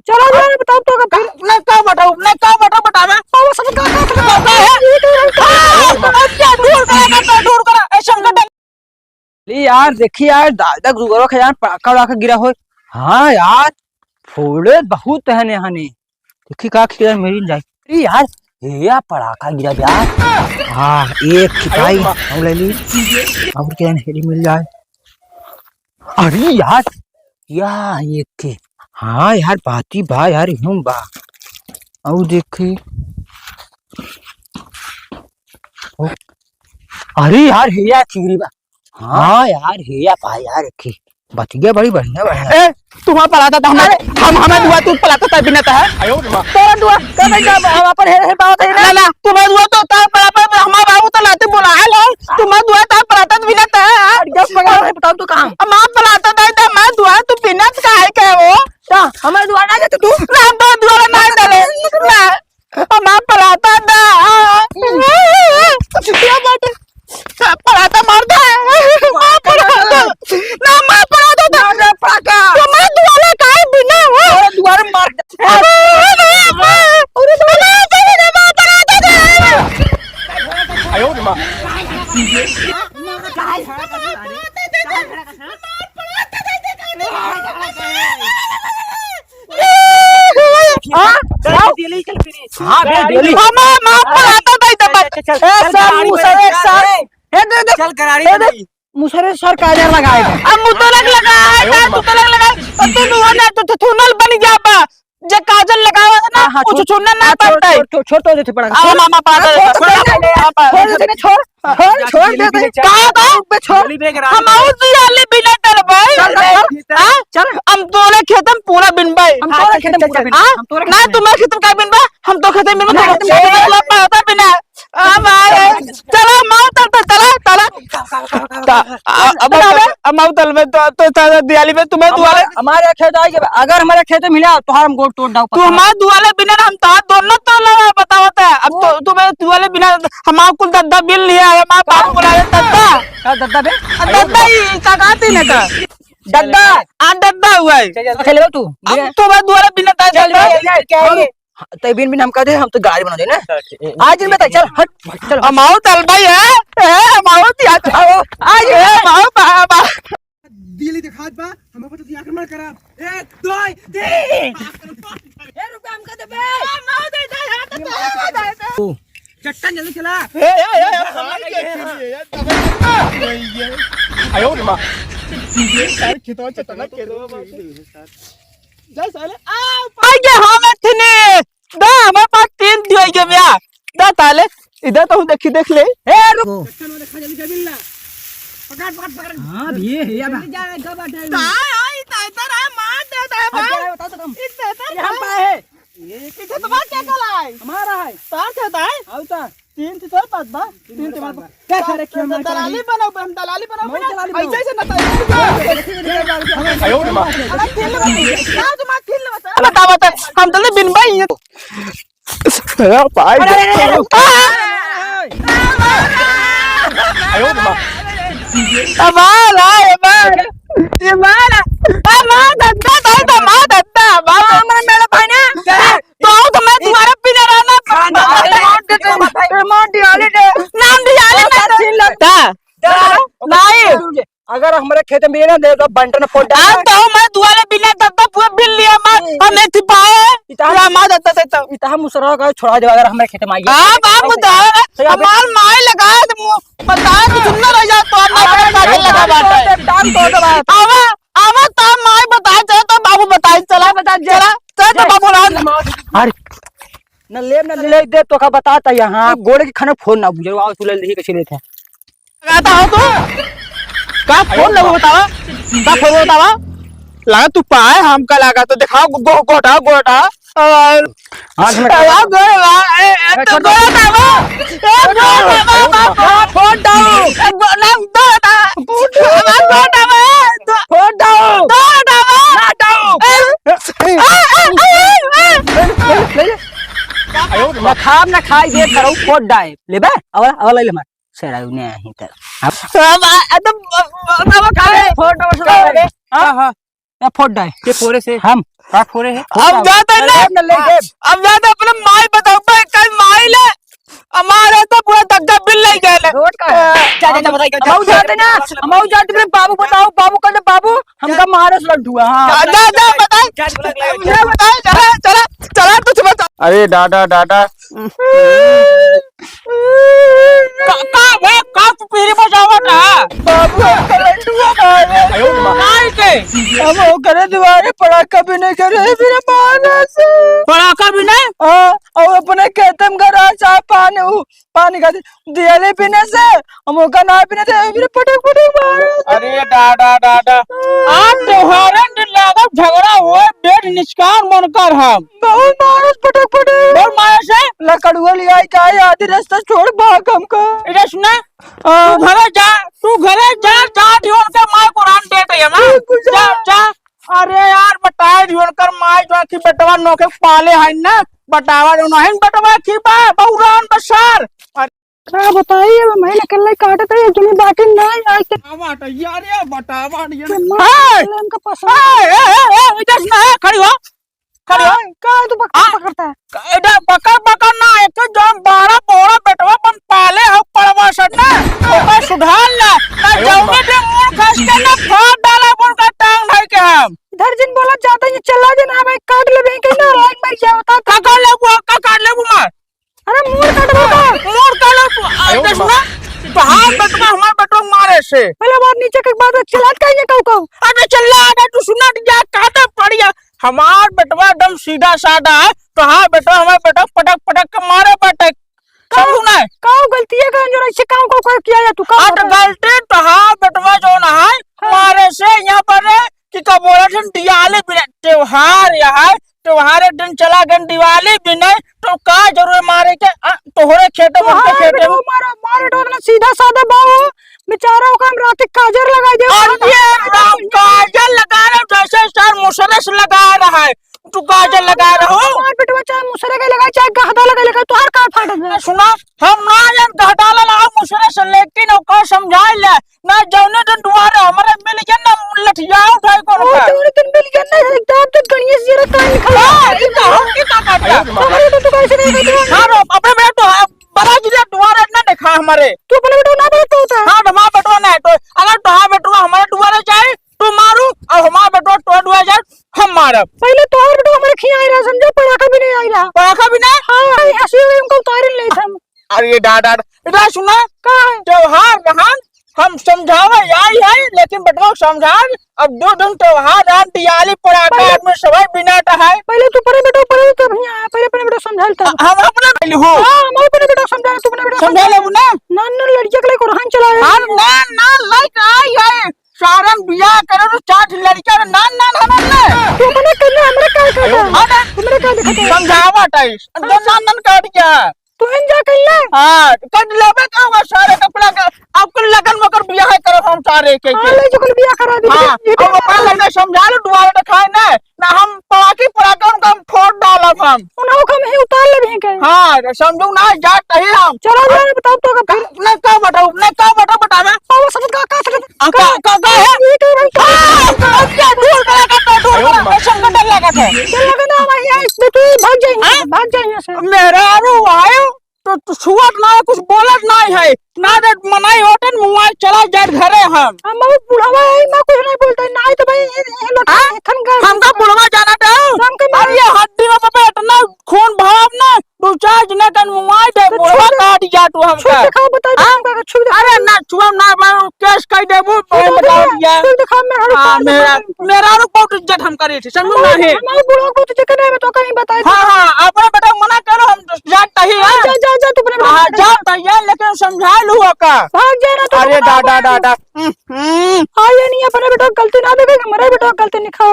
चलो यार बताओ तो कब मैं क्या बताऊं बताना वो सब का दूर करा ए शंकर यार देखिए यार दादा गुरुवारों का यार पटाखा वड़ाखा गिरा हो। हाँ यार फोड़े बहुत है ने हने देखी का खिला मेरी जाए। अरे यार ये यार पटाखा गिरा यार। हाँ एक खिताई हम ले ली और क्या हेरी मिल जाए। अरे यार एक के हाँ यार बाती बा यार यूं बा और देखी। अरे यार हेया चिगरी बा। हाँ यार हेया पा यार की बतिया बड़ी बढ़िया बढ़िया। ए तुम्हारा पलाता था हमें दुआ तू पलाता था बिना था तोरा दुआ कर नहीं जा हम अपन हे बात है ना तुम्हारा दुआ तो ता पलाता हमारा बाबू तो लाते बोला हेलो तुम्हारा दुआ ता पलाता बिना था जब पकड़ है बताओ तो कहां मां पलाता था मैं दुआ तू बिना का है क्या वो क्या हमें दुआ ना देते तू ना तो दुआ ना डाले ना मां पलाता था क्या बात है पलाता मारता है मां पलाता ना मां पलाता था ना पटाखा तो मैं दुआ ले काहे बिना वो दुआर मार अरे दुआ ना मां पलाता था आयो मां हाँ डेली मां पलाता था इधर चल मुसरे सर हे दे चल करारी मुसरे सर काजर लगाए अब मुतलक लगा अब तू नुआ ना तो थुनल बन जा बा जे काजल लगावा था ना कुछ छुना ना पड़ता है छोड़ तो देते पड़ा आ मामा पागल छोड़ दे छोड़ हम आउट दियाले बिना टर भाई हां चल हम तोरे खेतम पूरा बिन भाई हम तोरे खेतम पूरा बिन हम तोरे ना तुम्हारे खेतम का बिन भाई हम तो खेतम बिन भाई पाता बिना हमारे चलो माउ तल अब माउ तल में तो दियाली में तुम्हें दुआले हमारे खेत आएगा अगर हमारे खेत में मिला तो हम गोट तोड़ दाओ तू हमारे दुआले बिना हम ता दोनों तो लगा बतावता है अब तो तुम्हें दुआले बिना हमारे कुल दद्दा बिल लिया है हमारे बाप बुलाए दद्दा दद्दा बे दद्दा ही तकाती ने का दद्दा आ दद्दा हुआ है चल तू अब तुम्हें दुआले बिना ता चल तय बिन हम कह दे हम तो गाड़ी बना दे ना आज में चल हट चल हमाओ तल भाई है हमाओ दिया आज है हमाओ बाबा दिल्ली दिखात बा हम पर तो आक्रमण करा 1 2 3 ए रुपया हम का दे बे माओ दे चट्टन जल्दी चला आयो रे मां खेतवा चट्टन जा साले आ के हम थने दा हमारे पास 3 दियो के भैया दा ताले इधर तो देख ले ए चट्टन वाले खा जल्दी जमीन ला पकड़ हां ये है अब जा कब बैठे ताई ताई मार देता है भाई बता तो कम इधर यहां पे है ये तुम्हारा क्या कला है हमारा है तार कहता है आवता 3 से 5 बा 3 से 5 क्या करे कि हम दलाली बनाओ हम दलाली बनाओ मौत दलाली बनाओ। ऐसे ना आयो रे मां बता बता हम तो बिन भाई भाई आयो रे मां हमारा ये मारा मां दद्दा तो मां दद्दा बाबा हमरा मेरा भाई ने तो मैं तुम्हारा पीने रहना नाम दियाले में छीन लगता नहीं अगर हमारे खेत में ना दे तो बंटन फोड़ हम तो मैं दुआले बिना दद्दा पूरा बिल लिया मां हमें थिपाए पूरा मां दद्दा देता इता मुसरा का छोड़ा दे अगर हमारे खेत में आई हां बाप बता हमार माय लगा बता तो सुनना रह जा तो ना लगा बात दाम तो दबा आवा आवा ता माय बता चला तो बाबू बताए चला चला तो बाबू अरे न ले दे तो का बताता यहां गोड़े के खाना फोन ना बुझे आओ तू ले रही के चले थे लगाता हो तो का फोन लगो बतावा का फोन बतावा लगा तू पाए हम का लगा तो दिखाओ गोटा गोटा और आज में तो गोटा फोन डाउ ना गोटा फोन डाउ ना डाउ ना खाम ना खाई दे करो फोड़ डाए लेबे अवला ले मार सेराउ ने ही तर अब खा फोड़ डाए हां हां फोड़ डाए ये पूरे से हम का फोड़े है अब जाते अब जाते अपने माई बताओ कल माई ले हमारे तो पूरा दग्गा बिल नहीं गए रोड का हम जाते ना हम जाते फिर बाबू बताओ बाबू कहते बाबू हमका महाराज लड्डू हाँ जा बताए चला चला चला तुझ बता। अरे डाडा डाडा का पीरी बजावा ना बाबू माई के हम वो करे दीवारे पड़ाका भी नहीं करे फिर महाराज पड़ाका भी नहीं हाँ और अपने खेत में घर आचा पानी का दियाले पीने से हम का ना पीने से फिर पटक पटक महाराज अरे डाडा डाडा आप त्योहारन दिन लागत झगड़ा हुए बेट निष्कार मनकर हम बहुत महाराज पटक पटक और माया से लकड़ुआ लिया जाए आधी रास्ता छोड़ भाग हमका इधर सुने तू घरे जा ढूंढ के माय कुरान देते है ना जा अरे यार बताए ढूंढ कर माय जो की बेटवा नोके पाले है ना बतावा नहीं बेटवा की बा बहुरान बसार क्या बताइए मैं निकलने काटे थे तुम्हें बाकी नहीं आज तक बतावा यार ये बतावा यार हमका पसंद इधर सुना खड़ी हो का तू पकड़ता है इधर पकड़ ना एक जो 12 बोरा बेटवा बन पाले हो पड़वा सन्ना ओकर सुधार ना जौने दे मुंह खस के ना फाड़ डाला बोल का टांग ढाई के हम इधर जिन बोला जाता है चला देना हमें काट ले के ना रात में क्या होता का काट लेबू मार अरे मुंह काटवा मोर का लो तू इधर सुना तो हां बेटवा हमार बेटवा मारे से पहले बात नीचे के बाद चला कहीं कहू अरे चल्ला अरे तू सुना जा काटे पड़िया हमार बेटवा एकदम सीधा साधा है तो हाँ बेटा हमारे बेटा पटक पटक के मारे पटक समझू ना काऊ गलती है का जो ऐसे काम को किया है तू का गलती तो हाँ बेटवा जो ना है मारे से यहाँ पर कि कब बोला था दिवाली भी त्योहार यहाँ त्योहार दिन चला गए दिवाली भी नहीं तो का जरूर मारे के तोहरे खेते में खेते में मारे तो सीधा साधा बाबू बेचारा को हम रात काजर लगा दे और ये काजल लगा रहा जैसे सर मुसरस लगा रहा है तू काजल लगा रहा हो मार बेटवा चाहे मुसरे का लगा चाहे गहदा लगा तो हर का फाट है सुना हम ना ये गहदा लगा मुसरस लेकिन ओका समझा ले ना जौने दिन दुआरे हमारे मिल के ना लठिया उठाए को जौने दिन मिल के ना एकदम तो गणेश जी रा कान निकला की का काटला हमारे तो कैसे नहीं कहते हां अपने बेटा तो बड़ा जिला दुआरे ना देखा हमारे तू अपने बेटा ना बोलता होता हां हमारा बेटा ना तो अगर तो हां बेटा हमारे दुआरे जाए तू मारू और हमारा बेटा तो दुआ जाए हम मारब पहले तो और बेटा हमारे खिया रहा समझो पड़ाका भी नहीं आइला पड़ाका भी नहीं हां हंसी हुई हमको उतार ले था अरे डाडा इधर सुना का त्योहार महान हम समझावा यही है लेकिन बेटवा समझा अब 2 दिन त्योहार है दिवाली पड़ाका में सवाई बिना है पहले तू परे बेटा परे तो भैया पहले अपने बेटा समझाता हम अपना पहले हो हां मैं अपने बेटा समझा तू अपने बेटा समझा ले ना नान लड़किया के लिए कुरान चलाया हां ना लाइक आई है सारन बियाह करो तो 4 लड़कियां नान हमन ले तू अपने करना हमरे का करता तुमरे का दिखाते समझावा टाइस दो नान काट गया तू इन जा कल्ला हां कट लेबे का होगा सारे कपड़ा का आपको लगन मकर बियाह करो हम सारे के ले जो कल बियाह करा दी हां अब अपना लगे समझा लो दुआरे दिखाए ना हम पराका उनका हम फोड़ डालब हम उन्हों का मैं उतार ले भी के हां समझू ना जाट ही हम चलो जरा बताओ तो का ना का बतावे पाव सब का का है ये तो भाई क्या ढोल का संकट लगा था चल लगा ना भाई इस तू भाग जाइए से मेरा आरो आयो तो छुआत ना कुछ बोलत नहीं है ना दे मनाई होटन मुआ चला जाट घरे हम बहुत बुढ़ावा है मैं कुछ नहीं बोलता नहीं तो भाई ये लोटा खन का हमका बुढ़वा जाना था अरे ये हड्डी में बाबा इतना खून भाव ना दो चार जने कन मुआ दे बुढ़वा काट जा तू हमका दिखा बता दे छू अरे ना छुआ ना केस कह देबू बताओ दिया दिखा मेरा रो बहुत इज्जत हम करे थे समझ ना है मैं बुढ़वा को तो चिकन है तो कहीं बताए हां अपना बेटा मना करो हम जाट ही है जा तू अपने हां जा तैयार लेकिन समझा लूं का भाग जाना तो अरे डाडा आया नहीं अपने बेटा गलती ना देखे मेरा बेटा गलती नहीं खा